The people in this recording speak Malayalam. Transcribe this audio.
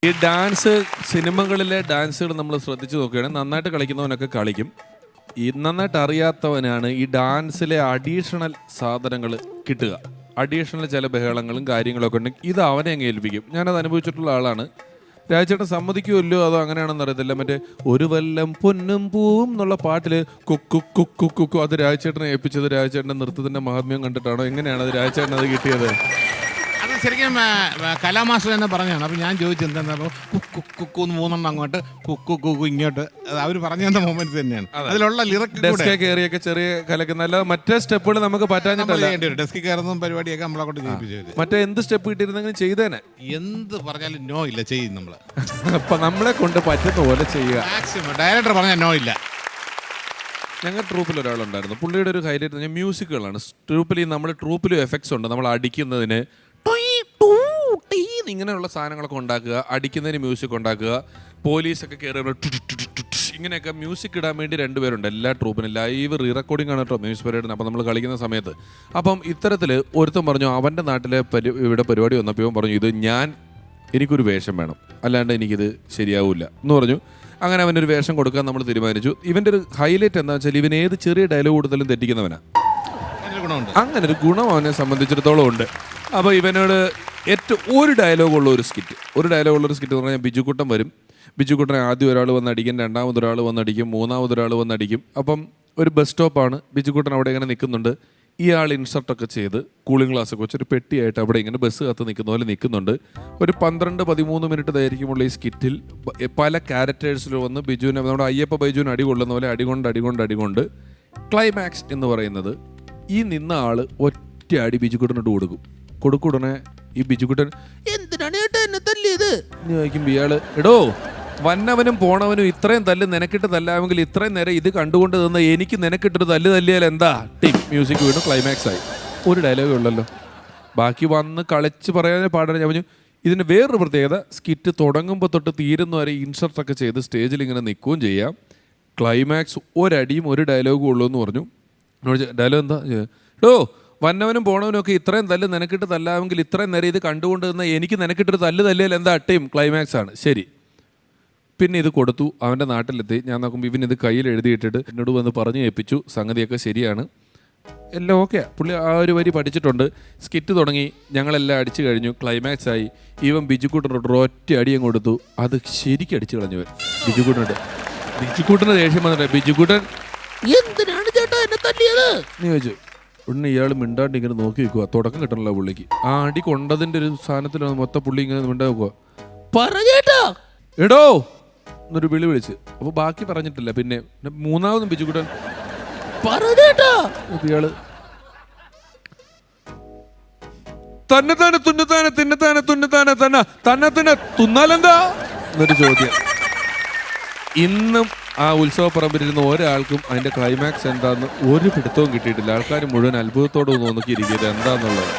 ഈ ഡാൻസ് സിനിമകളിലെ ഡാൻസുകൾ നമ്മൾ ശ്രദ്ധിച്ചു നോക്കുകയാണെങ്കിൽ നന്നായിട്ട് കളിക്കുന്നവനൊക്കെ കളിക്കും. ഈ നന്നായിട്ട് അറിയാത്തവനാണ് ഈ ഡാൻസിലെ അഡീഷണൽ സാധനങ്ങൾ കിട്ടുക. അഡീഷണൽ ചില ബഹളങ്ങളും കാര്യങ്ങളൊക്കെ ഉണ്ടെങ്കിൽ ഇത് അവനെ അങ്ങ് ഏൽപ്പിക്കും. ഞാനത് അനുഭവിച്ചിട്ടുള്ള ആളാണ്. രാജേട്ടൻ സമ്മതിക്കുമല്ലോ അതോ അങ്ങനെയാണെന്ന് അറിയത്തില്ല. മറ്റേ ഒരു വല്ലം പൊന്നും പൂവും എന്നുള്ള പാട്ടിൽ കുക്കു കുക്കു കുക്കു അത് രാജേട്ടനെ ഏൽപ്പിച്ചത് രാജേട്ടൻ്റെ നൃത്തത്തിൻ്റെ മഹാത്മ്യം കണ്ടിട്ടാണോ? എങ്ങനെയാണ് അത് രാജേട്ടൻ അത് കിട്ടിയത്? അത് ശരിക്കും കലാമാസ്റ്റർ തന്നെ പറഞ്ഞാണ്. അപ്പം ഞാൻ ചോദിച്ചു എന്താ കുക്കു കുക്കു മൂന്നെണ്ണം അങ്ങോട്ട് കുക്കു കുക്കു ഇങ്ങോട്ട് അവർ പറഞ്ഞു തന്ന മൊമെന്റ്സ് തന്നെയാണ്. അതിലുള്ള ലിറിക്ക് കയറിയൊക്കെ ചെറിയ കലക്കുന്ന അല്ലാതെ മറ്റേ സ്റ്റെപ്പുകൾ നമുക്ക് പറ്റാഞ്ഞിട്ടല്ല. ഡെസ്കിൽ കയറുന്നതും പരിപാടിയൊക്കെ നമ്മളെക്കൊണ്ട് ചെയ്യിപ്പിച്ചു. മറ്റേ എന്ത് സ്റ്റെപ്പ് കിട്ടിയിരുന്നെങ്കിലും ചെയ്തേനെ. എന്ത് പറഞ്ഞാലും നോ ഇല്ല ചെയ്യും നമ്മൾ. അപ്പൊ നമ്മളെ കൊണ്ട് പറ്റുന്ന പോലെ ചെയ്യുക. മാക്സിമം ഡയറക്ടർ പറഞ്ഞാൽ നോ ഇല്ല. ഞങ്ങൾ ട്രൂപ്പിൽ ഒരാളുണ്ടായിരുന്നു. പുള്ളിയുടെ ഒരു ഹൈലൈറ്റ് മ്യൂസിക്കുകളാണ്. ട്രൂപ്പിൽ നമ്മുടെ ട്രൂപ്പിലും എഫക്ട്സ് ഉണ്ട്. നമ്മൾ അടിക്കുന്നതിന് ഇങ്ങനെയുള്ള സാധനങ്ങളൊക്കെ ഉണ്ടാക്കുക, അടിക്കുന്നതിന് മ്യൂസിക് ഉണ്ടാക്കുക, പോലീസൊക്കെ കയറി ഇങ്ങനെയൊക്കെ മ്യൂസിക് ഇടാൻ വേണ്ടി രണ്ടുപേരുണ്ട് എല്ലാ ട്രൂപ്പിനും. ലൈവ് റീ റെക്കോർഡിംഗ് ആണ് കേട്ടോ മ്യൂസിക് പരേഡിന്. അപ്പം നമ്മൾ കളിക്കുന്ന സമയത്ത് അപ്പം ഇത്തരത്തിൽ ഒരുത്തൻ പറഞ്ഞു അവൻ്റെ നാട്ടിലെ ഇവിടെ പരിപാടി വന്നപ്പോൾ ഇവൻ പറഞ്ഞു എനിക്കൊരു വേഷം വേണം, അല്ലാണ്ട് എനിക്കിത് ശരിയാവില്ല എന്ന് പറഞ്ഞു. അങ്ങനെ അവനൊരു വേഷം കൊടുക്കാൻ നമ്മൾ തീരുമാനിച്ചു. ഇവൻ്റെ ഒരു ഹൈലൈറ്റ് എന്താ വെച്ചാൽ ഇവൻ ഏത് ചെറിയ ഡയലോഗ് കൊടുത്താലും തെറ്റിക്കുന്നവനാണ്. അങ്ങനെ ഒരു ഗുണം അവനെ സംബന്ധിച്ചിടത്തോളം ഉണ്ട്. അപ്പോൾ ഇവനോട് ഏറ്റവും ഒരു ഡയലോഗുള്ള സ്കിറ്റ് എന്ന് പറഞ്ഞാൽ ബിജുക്കുട്ടൻ വരും. ബിജുക്കുട്ടനെ ആദ്യം ഒരാൾ വന്നടിക്കും, രണ്ടാമതൊരാൾ വന്നടിക്കും, മൂന്നാമതൊരാൾ വന്നടിക്കും. അപ്പം ഒരു ബസ് സ്റ്റോപ്പാണ്. ബിജുക്കുട്ടൻ അവിടെ ഇങ്ങനെ നിൽക്കുന്നുണ്ട്. ഇയാൾ ഇൻസർട്ടൊക്കെ ചെയ്ത് കൂളിംഗ് ഗ്ലാസ്സൊക്കെ വെച്ചൊരു പെട്ടിയായിട്ട് അവിടെ ഇങ്ങനെ ബസ് കത്ത് നിൽക്കുന്ന പോലെ നിൽക്കുന്നുണ്ട്. ഒരു 12-13 മിനിറ്റ് ദൈർഘ്യമുള്ള ഈ സ്കിറ്റിൽ പല ക്യാരക്ടേഴ്സിൽ വന്ന് ബിജുവിനെ നമ്മുടെ അയ്യപ്പ ബൈജുവിന് അടികൊള്ളുന്ന പോലെ അടികൊണ്ട് ക്ലൈമാക്സ് എന്ന് പറയുന്നത് ഈ നിന്ന ആള് ഒറ്റ അടി ബിജുക്കുട്ടനോട് കൊടുക്കുടനെ ഈ ബിജുക്കുട്ടൻ എന്തിനാണ് ഏട്ടാ എന്നെ തല്ലിയത് എന്ന് ചോദിക്കുമ്പോൾ ഇയാള് എടോ വന്നവനും പോണവനും ഇത്രയും തല്ല് നിനക്കിട്ട് തല്ലാമെങ്കിൽ ഇത്രയും നേരം ഇത് കണ്ടുകൊണ്ട് നിന്ന് എനിക്ക് നിനക്കിട്ടൊരു തല്ലിയാൽ എന്താ? ടീം മ്യൂസിക് വീണ്ടും ക്ലൈമാക്സ് ആയി. ഒരു ഡയലോഗേ ഉള്ളല്ലോ, ബാക്കി വന്ന് കളിച്ച് പറയാനേ പാടാൻ. ഞാൻ പറഞ്ഞു ഇതിന് വേറൊരു പ്രത്യേകത, സ്കിറ്റ് തുടങ്ങുമ്പോൾ തൊട്ട് തീരുന്ന വരെ ഇൻസർട്ടൊക്കെ ചെയ്ത് സ്റ്റേജിൽ ഇങ്ങനെ നിൽക്കുകയും ചെയ്യാം. ക്ലൈമാക്സ് ഒരടിയും ഒരു ഡയലോഗും ഉള്ളൂ എന്ന് പറഞ്ഞു. ഡയലോഗ് എന്താ? എടോ വന്നവനും പോണവനും ഒക്കെ ഇത്രയും തല്ല് നിനക്കിട്ട് തല്ലാമെങ്കിൽ ഇത്രയും നേരം ഇത് കണ്ടുകൊണ്ട് നിന്ന് എനിക്ക് നിനക്കിട്ടൊരു തല്ലിയാൽ എന്താ? ടീം ക്ലൈമാക്സ് ആണ്. ശരി, പിന്നെ ഇത് കൊടുത്തു. അവൻ്റെ നാട്ടിലെത്തി. ഞാൻ നോക്കുമ്പോൾ ഇവൻ ഇത് കയ്യിൽ എഴുതിയിട്ടിട്ട് എന്നോട് വന്ന് പറഞ്ഞു ഏൽപ്പിച്ചു. സംഗതിയൊക്കെ ശരിയാണ്, എല്ലാം ഓക്കെ. പുള്ളി ആ ഒരു വരി പഠിച്ചിട്ടുണ്ട്. സ്കിറ്റ് തുടങ്ങി, ഞങ്ങളെല്ലാം അടിച്ചു കഴിഞ്ഞു. ക്ലൈമാക്സ് ആയി. ഇവൻ ബിജുക്കുട്ടനോട് ഒറ്റ അടിയും കൊടുത്തു. അത് ശരിക്കും അടിച്ചു കളഞ്ഞവൻ ബിജുക്കുട്ടന് ദേഷ്യം വന്നിട്ട് ബിജുക്കുട്ടൻ എന്തിനാണ് ചേട്ടാ എന്നെ തല്ലിയത് എന്ന് ചോദിച്ചു. ഉടനെ ഇയാൾ മിണ്ടാണ്ട് ഇങ്ങനെ നോക്കി വെക്കുക. തുടക്കം കിട്ടണല്ലോ പുള്ളിക്ക്. ആ അടി കൊണ്ടതിൻ്റെ ഒരു സാധനത്തിലാണ് മൊത്തം പുള്ളി ഇങ്ങനെ മിണ്ടാ വെക്കുക. പറഞ്ഞേട്ടാ എടോ എന്നൊരു വിളിച്ച്. അപ്പോൾ ബാക്കി പറഞ്ഞിട്ടില്ല. പിന്നെ മൂന്നാമതും ബിജുക്കുട്ടൻ പറഞ്ഞേട്ടാ. ഇയാള് തന്നെ തുന്നാലെന്താ എന്നൊരു ചോദ്യം. ഇന്നും ആ ഉത്സവപ്പറമ്പിലിരുന്ന് ഒരാൾക്കും അതിന്റെ ക്ലൈമാക്സ് എന്താന്ന് ഒരു പിടുത്തവും കിട്ടിയിട്ടില്ല. ആൾക്കാർ മുഴുവൻ അത്ഭുതത്തോടെ നോക്കിയിരിക്കുന്നത് എന്താന്നുള്ളത്.